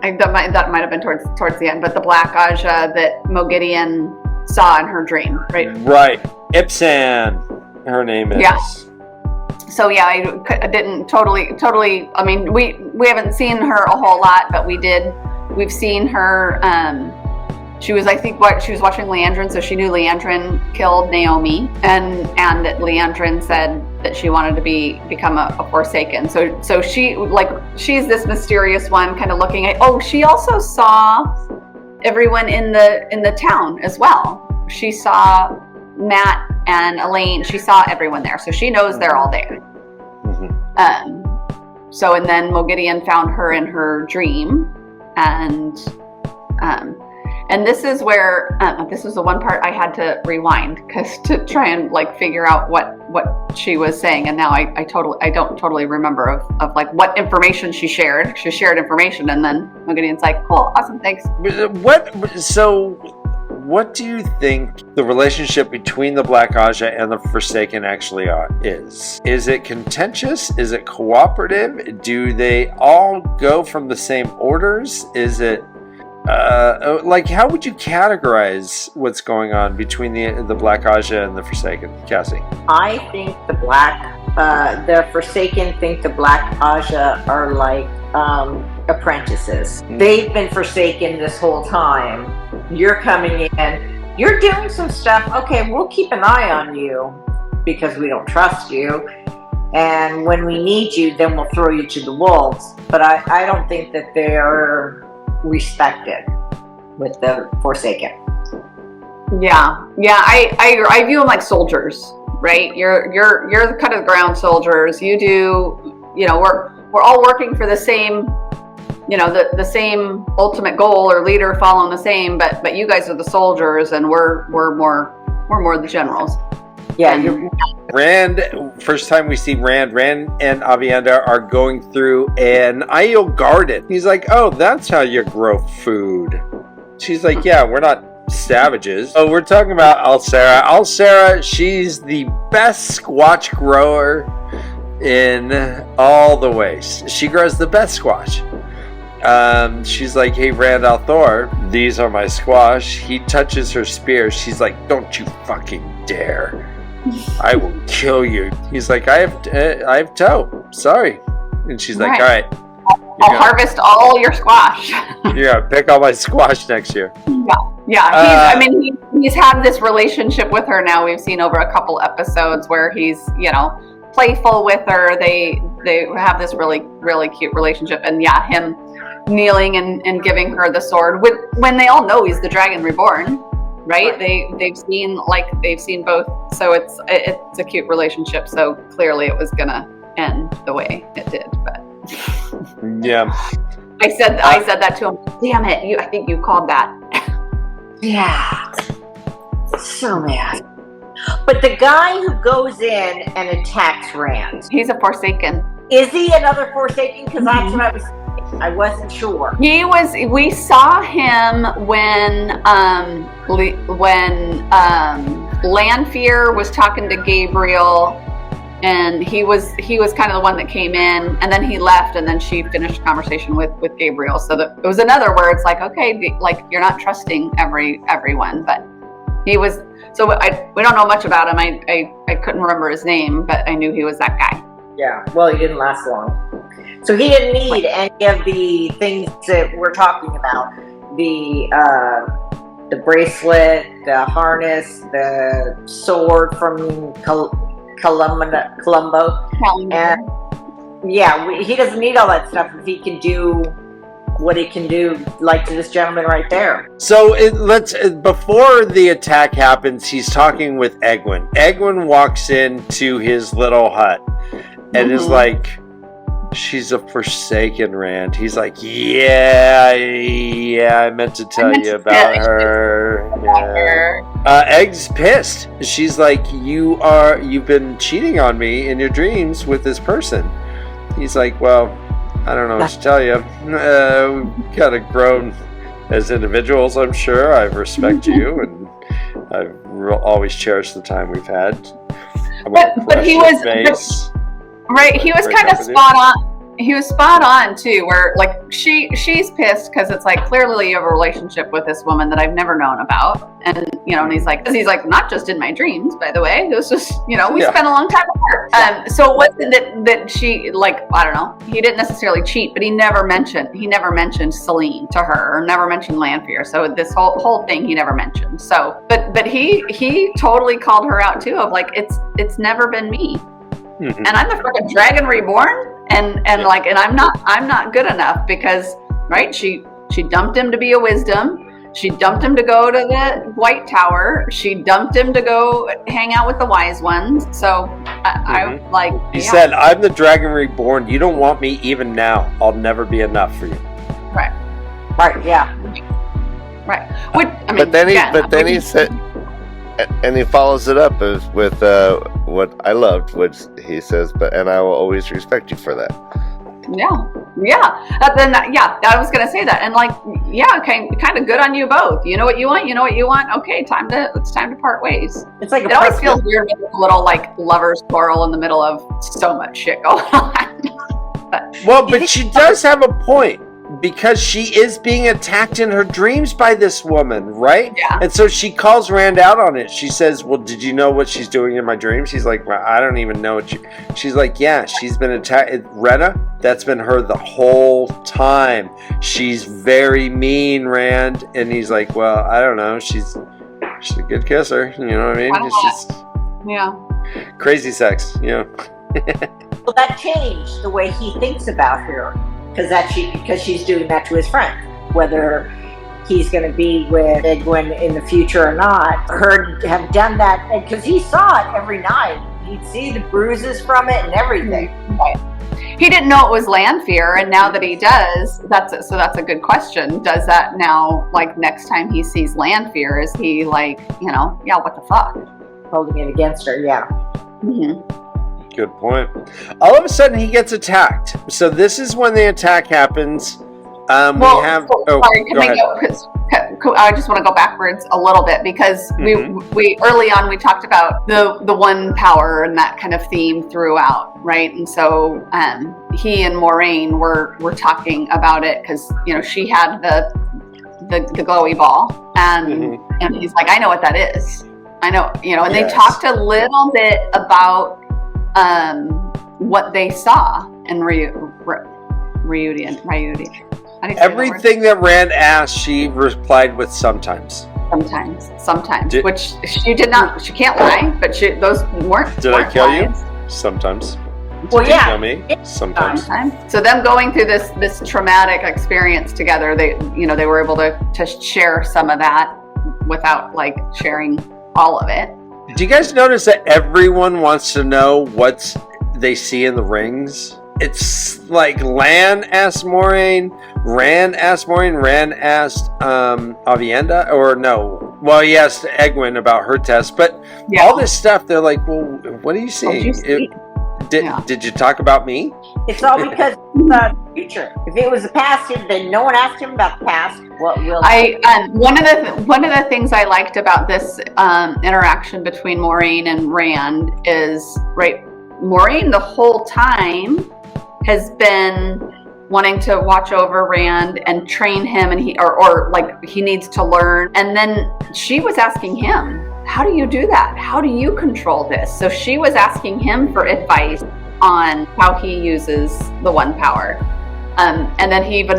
That might have been towards the end, but the black Ajah that Mogideon saw in her dream, right? Right, Ipsan, her name is. Yeah. So yeah, I didn't totally. I mean, we haven't seen her a whole lot, but we've seen her. She was watching Leandrin, so she knew Leandrin killed Naomi, and that Leandrin said that she wanted to become a Forsaken. So she's this mysterious one, kind of looking at. Oh, she also saw everyone in the town as well. She saw Matt and Elaine. She saw everyone there, so she knows they're all there. And then Mogideon found her in her dream, and this is where this was the one part I had to rewind to try and like figure out what she was saying, and now I don't totally remember of like what information she shared. She shared information, and then Mogideon's like, cool, awesome, thanks. What do you think the relationship between the Black Ajah and the Forsaken actually is? Is it contentious? Is it cooperative? Do they all go from the same orders? Is it like, how would you categorize what's going on between the Black Ajah and the Forsaken, Cassie? I think the Forsaken think the Black Ajah are like apprentices. They've been Forsaken this whole time. You're coming in, you're doing some stuff. Okay, we'll keep an eye on you because we don't trust you. And when we need you, then we'll throw you to the wolves. But I don't think that they're respected with the Forsaken. Yeah, I view them like soldiers, right? You're the cut of the ground soldiers. We're all working for the same, the same ultimate goal or leader, following the same. But you guys are the soldiers, and we're more the generals. Yeah. Rand, first time we see Rand and Aviendha are going through an Aiel garden. He's like, oh, that's how you grow food. She's like, yeah, we're not savages. Oh, we're talking about Alcera. Alcera, she's the best squash grower in all the ways. She grows the best squash. She's like, hey, Rand al'Thor, these are my squash. He touches her spear. She's like, don't you fucking dare. I will kill you. He's like, I have toe. Sorry. And she's like, all right. I'll harvest all your squash. You're gonna pick all my squash next year. Yeah. He's had this relationship with her now. We've seen over a couple episodes where he's, playful with her. They have this really, really cute relationship. And yeah, him kneeling and giving her the sword when they all know he's the Dragon Reborn. Right? They've seen both, so it's a cute relationship. So clearly it was gonna end the way it did. But yeah, I said that to him. Damn it! I think you called that. Yeah, so mad. But the guy who goes in and attacks Rand, he's a Forsaken. Is he another Forsaken? Because that's what I was thinking. I wasn't sure. We saw him when Lanfear was talking to Gabriel, and he was kind of the one that came in, and then he left, and then she finished the conversation with Gabriel. So it was another where it's like, okay, like you're not trusting everyone, but he was. So we don't know much about him. I couldn't remember his name, but I knew he was that guy. Yeah, well, he didn't last long. So he didn't need any of the things that we're talking about. The bracelet, the harness, the sword from Columbo. And yeah, he doesn't need all that stuff if he can do what he can do, like to this gentleman right there. So before the attack happens, he's talking with Egwene. Egwene walks into his little hut and is like, she's a Forsaken, Rand. He's like, yeah, I meant to tell you about her. Yeah. Egg's pissed. She's like, you've been cheating on me in your dreams with this person. He's like, well, I don't know what to tell you. We've kind of grown as individuals, I'm sure. I respect you, and I've always cherished the time we've had. But he was right. He was kind of spot on. He was spot on too. Where like she's pissed because it's like clearly you have a relationship with this woman that I've never known about, and and he's like not just in my dreams, by the way. It was just we spent a long time apart. So it wasn't that she like I don't know. He didn't necessarily cheat, but he never mentioned Celine to her, or never mentioned Lanfear. So this whole thing he never mentioned. So but he totally called her out too of like it's never been me, and I'm the fucking dragon reborn. And I'm not good enough because she dumped him to be a wisdom. She dumped him to go to the White Tower. She dumped him to go hang out with the wise ones. So I like. He said, "I'm the dragon reborn. You don't want me even now. I'll never be enough for you." Right. Yeah. Right. Which, I mean, but then he said, and he follows it up with what I loved, which he says, and I will always respect you for that. Yeah. I was gonna say that, and kind of good on you both. You know what you want. Okay, it's time to part ways. It's like it always feels weird with a little like lovers quarrel in the middle of so much shit going on. But she does have a point. Because she is being attacked in her dreams by this woman, right? Yeah. And so she calls Rand out on it. She says, well, did you know what she's doing in my dreams? He's like, well, I don't even know what she's like, yeah, she's been attacked. Retta, that's been her the whole time. She's very mean, Rand. And he's like, well, I don't know. She's a good kisser. You know what I mean? It's just crazy sex, Well, that changed the way he thinks about her. Because she's doing that to his friend. Whether he's going to be with Egwene in the future or not, her have done that, because he saw it every night. He'd see the bruises from it and everything. Right. He didn't know it was Lanfear, and now that he does, that's a good question. Does that now, like next time he sees Lanfear, is he like, what the fuck? Holding it against her, yeah. Mm-hmm. Good point. All of a sudden, he gets attacked. So this is when the attack happens. Sorry, I just want to go backwards a little bit because we early on we talked about the one power and that kind of theme throughout, right? And so he and Moraine were talking about it because she had the glowy ball, and he's like, I know what that is. I know, and they talked a little bit about what they saw in Reunion. Everything that Rand asked, she replied with sometimes. Sometimes. Which she did not. She can't lie, but those weren't. Did I kill you? Sometimes. Well, Did you kill me? Sometimes. So them going through this traumatic experience together, they were able to share some of that without like sharing all of it. Do you guys notice that everyone wants to know what they see in the rings? It's like Lan asked Moraine, Rand asked Moraine, Rand asked Avienda, or no. Well, he asked Egwene about her test, but all this stuff, they're like, well, what are you seeing? Did you see? Did you talk about me? It's all because of the future. If it was the past, then no one asked him about the past. What will? One of the things I liked about this interaction between Moiraine and Rand is, right, Moiraine the whole time has been wanting to watch over Rand and train him, and he needs to learn. And then she was asking him, how do you do that? How do you control this? So she was asking him for advice on how he uses the one power. And then he even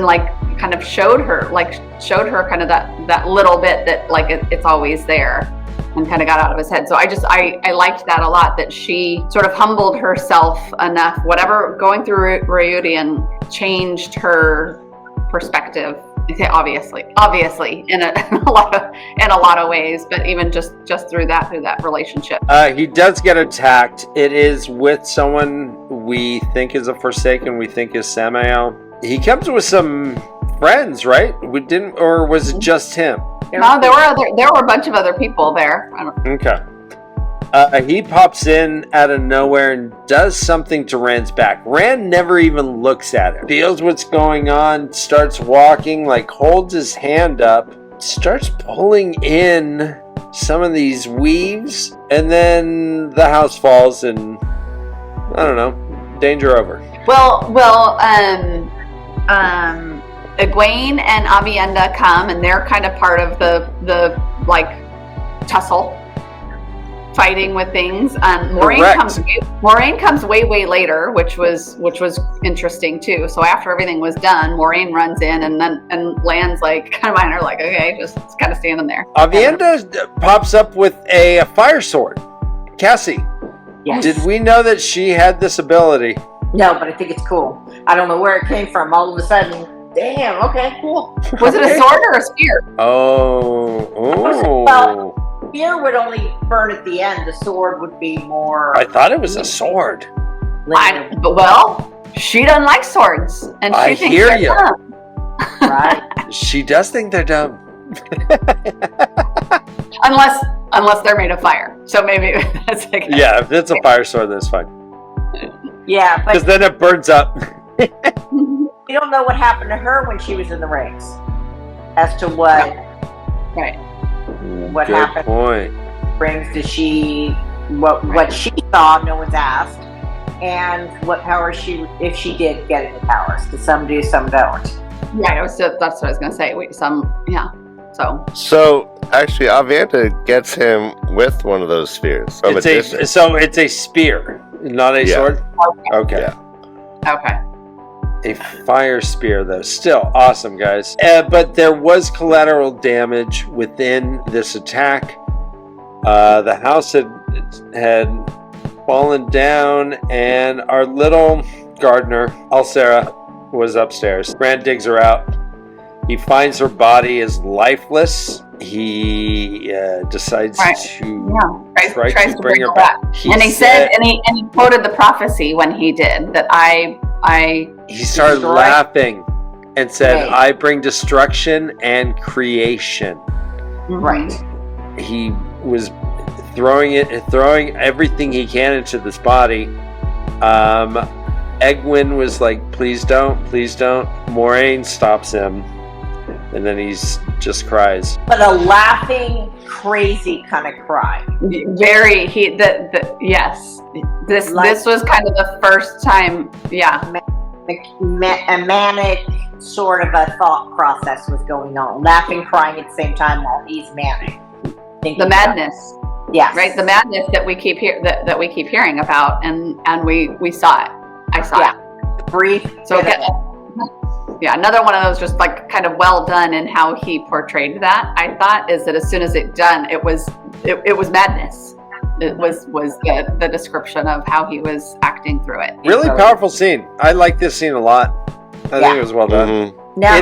kind of showed her kind of that little bit that it's always there, and kind of got out of his head. So I liked that a lot, that she sort of humbled herself enough, whatever going through Rayudian changed her perspective. Obviously in a lot of ways, but even just through that relationship. He does get attacked. It is with someone we think is a Forsaken, we think is Samael. He comes with some friends, right? Or was it just him? No, there were a bunch of other people there. Okay. He pops in out of nowhere and does something to Rand's back. Rand never even looks at it. Feels what's going on, starts walking, holds his hand up, starts pulling in some of these weaves, and then the house falls and, I don't know, danger over. Egwene and Avienda come, and they're kind of part of the tussle, fighting with things. Moiraine comes way later, which was interesting too. So after everything was done, Moiraine runs in and lands kind of behind her, okay, just kind of standing there. Avienda pops up with a fire sword. Cassie, yes. Did we know that she had this ability? No, but I think it's cool. I don't know where it came from. All of a sudden, damn, okay, cool. Was it a sword or a spear? Well, spear would only burn at the end. The sword would be more. I thought it was a sword. She doesn't like swords, and she thinks they're dumb. Right? She does think they're dumb. Unless they're made of fire. So maybe that's yeah. If it's a fire sword, that's fine. Yeah, because then it burns up. We don't know what happened to her when she was in the rings, as to what. Right. What Good happened? Point. Rings? Did she what she saw? No one's asked, and what powers if she did get any powers? Because some do, some don't. Right. That's what I was going to say. Yeah. So actually, Avienda gets him with one of those spears. It's a spear, not a sword. Okay. Yeah. Okay. A fire spear, though. Still awesome, guys. But there was collateral damage within this attack. The house had fallen down, and our little gardener, Alcera, was upstairs. Rand digs her out. He finds her body is lifeless. He decides to try to bring her back. And he said, and he quoted the prophecy when he did that. He started laughing and said, "I bring destruction and creation." Right. He was throwing everything he can into this body. Egwene was like, "Please don't, please don't." Moiraine stops him, and then he just cries. But a laughing, crazy kind of cry. Very. Yes. This was kind of the first time. Yeah. A manic sort of a thought process was going on. Laughing, crying at the same time while he's manic. The madness. Yes. Right. The madness that we keep hearing about, and we saw it. I saw it. Brief. So another one of those just kind of well done in how he portrayed that. I thought is that as soon as it done, it was madness. It was the description of how he was acting through it. Really powerful scene. I like this scene a lot. I think it was well done. Mm-hmm. Now,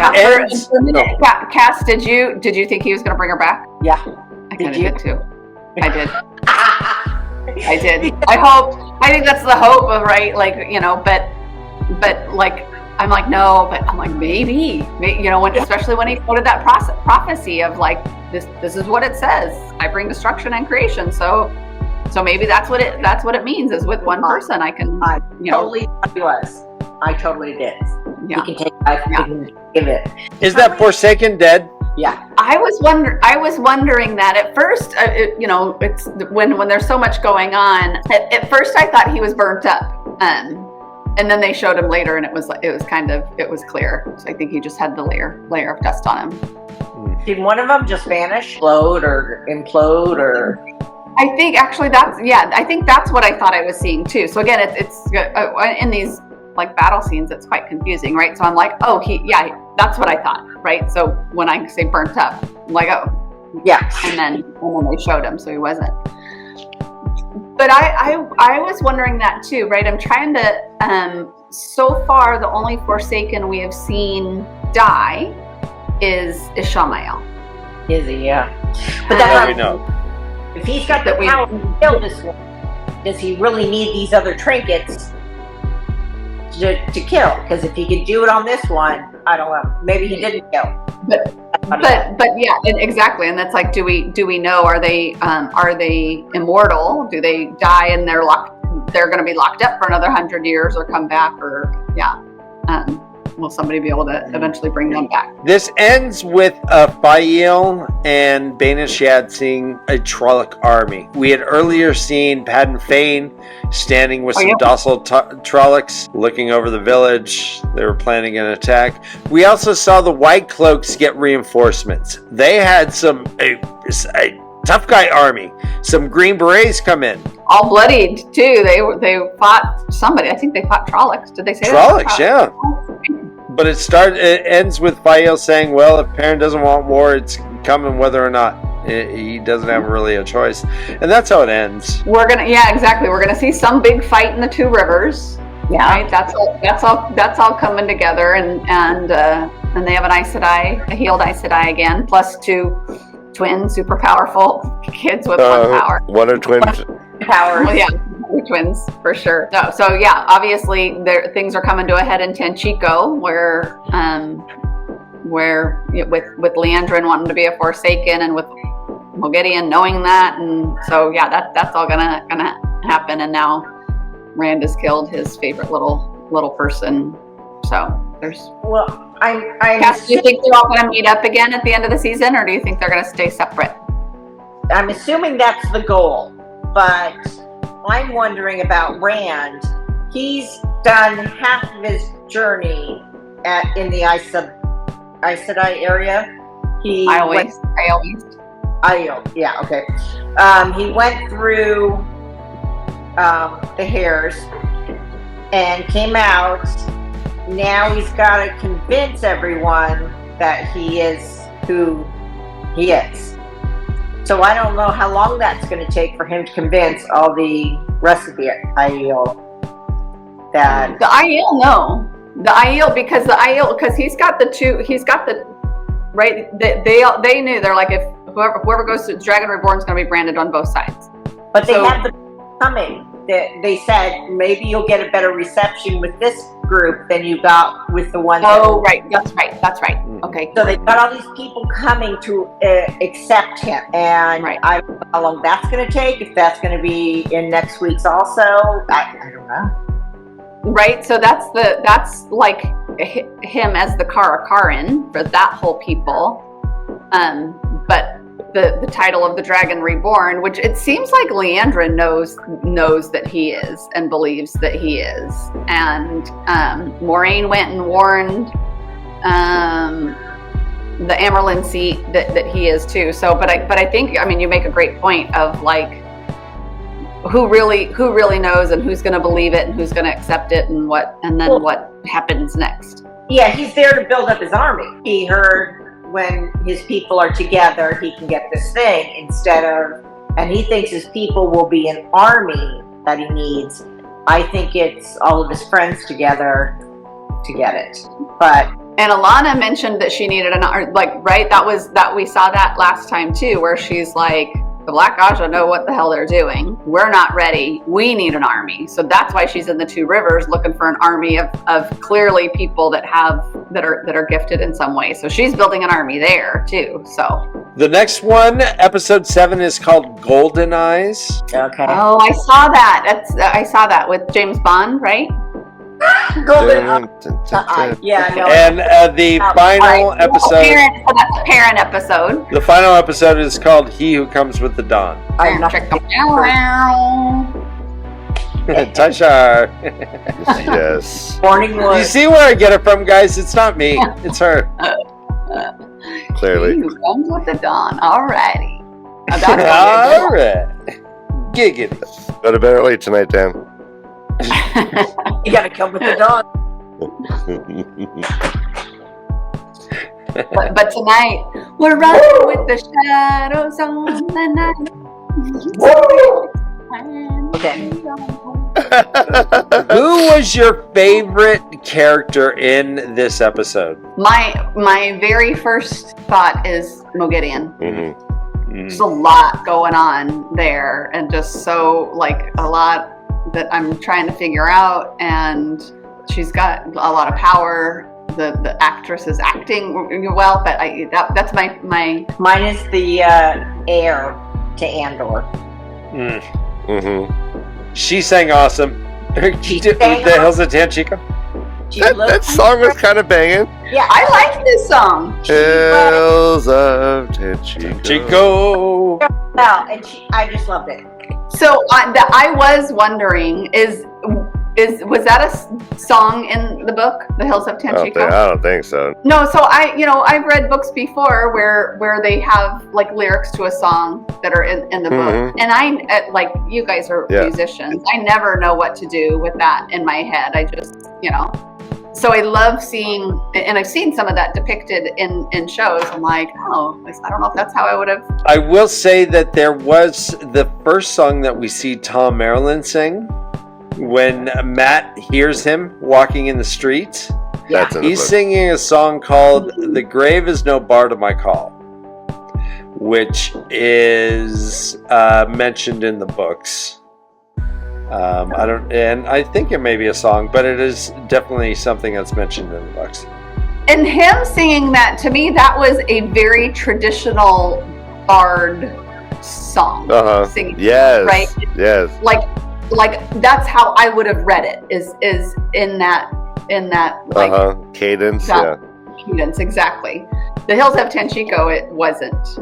Cass, did you think he was going to bring her back? Yeah. I kind of did too. I did. I did. I think that's the hope of, right? But I'm like, no, but I'm like, maybe, especially when he quoted that prophecy of this is what it says. I bring destruction and creation. So maybe that's what it means is with one person I can, totally thought he was. I totally did. Yeah. He can take life. He can give it. Is that Forsaken dead? Yeah. I was wondering that at first. It's when there's so much going on. At first, I thought he was burnt up, and then they showed him later, and it was clear. So I think he just had the layer of dust on him. Did one of them just vanish, explode, or implode, or? I think actually I think that's what I thought I was seeing too. So again, it's in these like battle scenes, it's quite confusing, right? So I'm like, oh, that's what I thought, right? So when I say burnt up, I'm like, oh, yeah. And then they showed him, so he wasn't. But I was wondering that too, right? I'm trying to. So far, the only Forsaken we have seen die is Ishamael. Is he? Yeah. But That's how we know. If he's got the power to kill this one, does he really need these other trinkets to kill? Because if he could do it on this one, I don't know. Maybe he didn't kill. But yeah, exactly. And that's like, do we know? Are they immortal? Do they die and they're going to be locked up for another 100 years or come back? Or will somebody be able to eventually bring them back? This ends with Faile and Bainashad seeing a Trolloc army. We had earlier seen Perrin and Faile standing with some docile Trollocs looking over the village. They were planning an attack. We also saw the White Cloaks get reinforcements. They had a tough guy army. Some Green Berets come in. All bloodied too. They fought somebody. I think they fought Trollocs. Did they say Trollocs? Yeah. But it ends with Faile saying, well, if Perrin doesn't want war, it's coming whether or not. He doesn't have really a choice. And that's how it ends. Exactly. We're gonna see some big fight in the two rivers. Yeah. Right? That's all coming together, and they have a healed Aes Sedai again, plus two twin super powerful kids with one power. One or twins. Powers. Well, yeah. Twins for sure. No, so yeah, obviously things are coming to a head in Tanchico, where with Leandrin wanting to be a Forsaken, and with Moghedien knowing that, and so yeah, that's all gonna happen. And now Rand has killed his favorite little person. So there's. Well, Cass, do you think they're all gonna meet up again at the end of the season, or do you think they're gonna stay separate? I'm assuming that's the goal, but I'm wondering about Rand. He's done half of his journey in the Aes Sedai area. Yeah, okay. He went through the Hairs and came out. Now he's got to convince everyone that he is who he is. So I don't know how long that's going to take for him to convince all the rest of the Aiel that the Aiel, no, the Aiel, because he's got the right. They knew, they're like, if whoever goes to Dragon Reborn is going to be branded on both sides. But they have the coming. They said maybe you'll get a better reception with this group than you got with the one. Oh, right. That's right. Okay. So they've got all these people coming to accept him, and I don't know how long that's going to take. If that's going to be in next week's also, I don't know. Right. So that's like him as the Kara Karin for that whole people, but. The title of the Dragon Reborn, which it seems like Leandrin knows that he is and believes that he is, and Moraine went and warned the Amerlin seat that he is too. So, but I think, I mean, you make a great point of like who really knows, and who's going to believe it, and who's going to accept it, and what happens next. Yeah, he's there to build up his army. He heard. When his people are together, he can get this thing and he thinks his people will be an army that he needs. I think it's all of his friends together to get it. And Alana mentioned that she needed that we saw that last time too, where she's like, the Black Ajah know what the hell they're doing. We're not ready. We need an army. So that's why she's in the Two Rivers looking for an army of clearly people that are gifted in some way. So she's building an army there too. So the next one, episode 7, is called Golden Eyes. Okay. Oh, I saw that. I saw that with James Bond, right? Golden. Yeah, no. And the final episode. That's a Perrin episode. The final episode is called "He Who Comes with the Dawn." I'm not. Tashar. Yes. Morning wood. You see where I get it from, guys? It's not me. It's her. Clearly. He Who Comes with the Dawn. Alrighty. All right. Giggity. Go to bed early tonight, Dan. You gotta come with the dawn. but tonight, we're running with the shadows on the night. Okay. Who was your favorite character in this episode? My very first thought is Mogideon. Mm-hmm. There's a lot going on there, and just so like a lot that I'm trying to figure out. And she's got a lot of power. The actress is acting well, but that's my. Mine is the heir to Andor. Mm-hmm. She sang awesome. The Hills of Tanchico. That song was kind of banging. Yeah, I like this song. Hills of Tanchico. Chico. Well, and I just loved it. So I was wondering, was that a song in the book, The Hills of Tanchico? I don't think so. No, so I've read books before where they have like lyrics to a song that are in the book, and I like you guys are musicians. I never know what to do with that in my head. I just So I love seeing, and I've seen some of that depicted in shows. I'm like, oh, I don't know if that's how I would have. I will say that there was the first song that we see Tom Maryland sing when Matt hears him walking in the street. Yeah. He's singing a song called "The Grave Is No Bar to My Call," which is mentioned in the books. I think it may be a song, but it is definitely something that's mentioned in the books. And him singing that, to me, that was a very traditional bard song. Singing, yes. Right? Yes. Like that's how I would have read it. Is in that like cadence. Cadence, exactly. The Hills of Tanchico, it wasn't.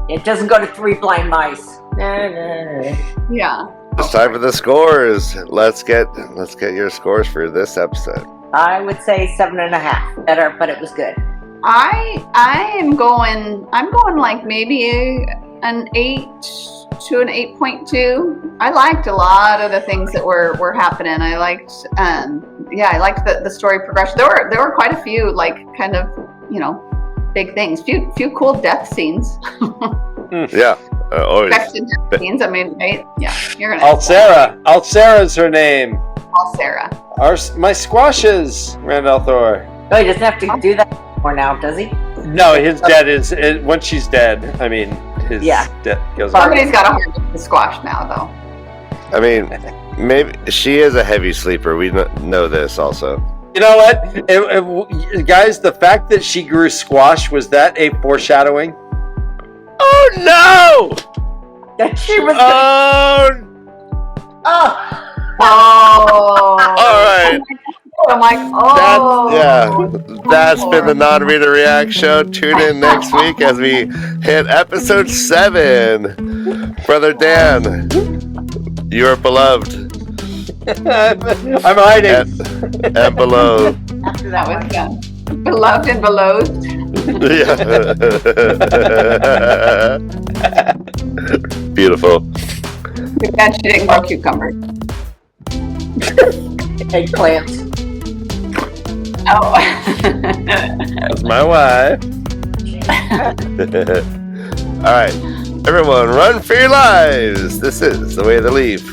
It doesn't go to Three Blind Mice. Yeah. It's time for the scores. Let's get your scores for this episode. I would say 7.5. Better, but it was good. I'm going like maybe an 8 to an 8.2. I liked a lot of the things that were happening. I liked I liked the story progression. There were quite a few like kind of big things. Few cool death scenes. Yeah. Always. Scenes. I mean, right? Yeah. You're gonna. Altera's her name. Altera. My squashes, Randall Thor. Oh, he doesn't have to do that anymore now, does he? No, his dead is once she's dead. I mean, his death goes. Somebody's got a heart to squash now, though. I mean, maybe she is a heavy sleeper. We know this also. You know what, guys? The fact that she grew squash, was that a foreshadowing? Oh no! That she was. All right. I'm like, That's been the Non-Reader React Show. Tune in next week as we hit episode 7. Brother Dan, you are beloved. I'm hiding. And below. After that was done. Beloved and beloathed. Yeah. Beautiful. Too bad she didn't grow cucumbers. Eggplant. Oh. That's my wife. All right. Everyone, run for your lives. This is The Way of the Leaf.